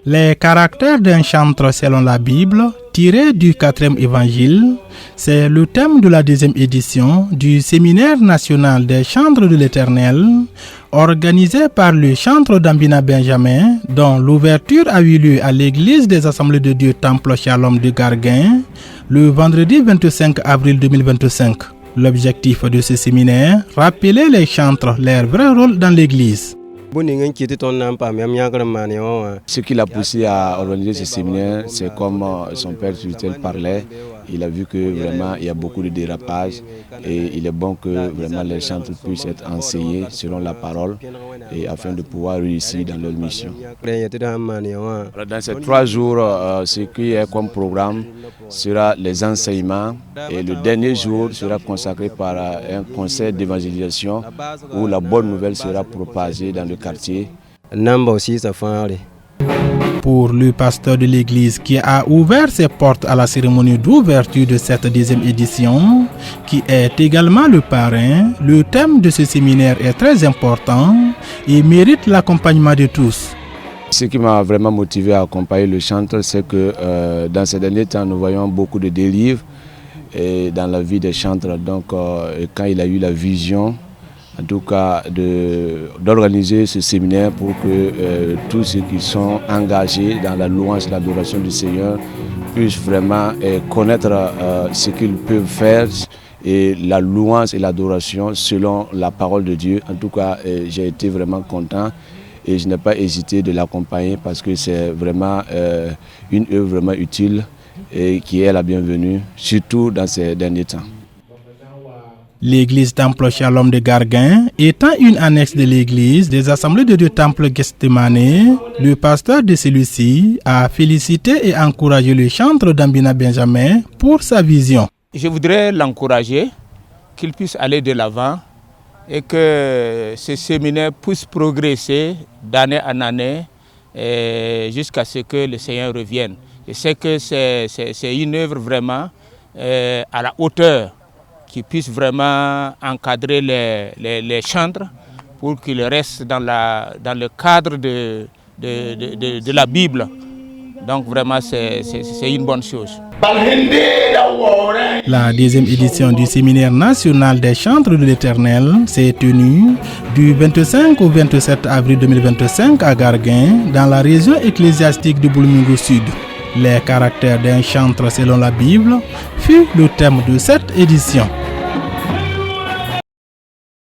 Les caractères d'un chantre selon la Bible, tiré du 4e évangile, c'est le thème de la 2e édition du Séminaire national des chantres de l'Éternel, organisé par le chantre d'Ambina Benjamin, dont l'ouverture a eu lieu à l'église des Assemblées de Dieu Temple Shalom de Garguin, le vendredi 25 avril 2025. L'objectif de ce séminaire, rappeler les chantres leur vrai rôle dans l'église. Ce qui l'a poussé à organiser ce séminaire, c'est comme son père spirituel parlait. Il a vu que vraiment il y a beaucoup de dérapages et il est bon que vraiment les chantres puissent être enseignés selon la parole et afin de pouvoir réussir dans leur mission. Dans ces 3 jours, ce qui est comme programme sera les enseignements et le dernier jour sera consacré par un concert d'évangélisation où la bonne nouvelle sera propagée dans le quartier. Pour le pasteur de l'église qui a ouvert ses portes à la cérémonie d'ouverture de cette 2e édition, qui est également le parrain, le thème de ce séminaire est très important et mérite l'accompagnement de tous. Ce qui m'a vraiment motivé à accompagner le chantre, c'est que dans ces derniers temps, nous voyons beaucoup de dérives dans la vie des chantres. Donc, quand il a eu la vision, en tout cas, d'organiser ce séminaire pour que tous ceux qui sont engagés dans la louange et l'adoration du Seigneur puissent vraiment connaître ce qu'ils peuvent faire et la louange et l'adoration selon la parole de Dieu. En tout cas, j'ai été vraiment content et je n'ai pas hésité de l'accompagner parce que c'est vraiment une œuvre vraiment utile et qui est la bienvenue, surtout dans ces derniers temps. L'église Temple Shalom de Garguin étant une annexe de l'église des Assemblées de Dieu Temple Gethsemane, le pasteur de celui-ci a félicité et encouragé le chantre d'Ambina Benjamin pour sa vision. Je voudrais l'encourager, qu'il puisse aller de l'avant et que ce séminaire puisse progresser d'année en année jusqu'à ce que le Seigneur revienne. Je sais que c'est une œuvre vraiment à la hauteur, qui puisse vraiment encadrer les chantres pour qu'ils restent dans le cadre de la Bible. Donc vraiment c'est une bonne chose. La 2e édition du Séminaire national des chantres de l'Éternel s'est tenue du 25 au 27 avril 2025 à Garguin, dans la région ecclésiastique de Boulmingo Sud. Les caractères d'un chantre selon la Bible fut le thème de cette édition.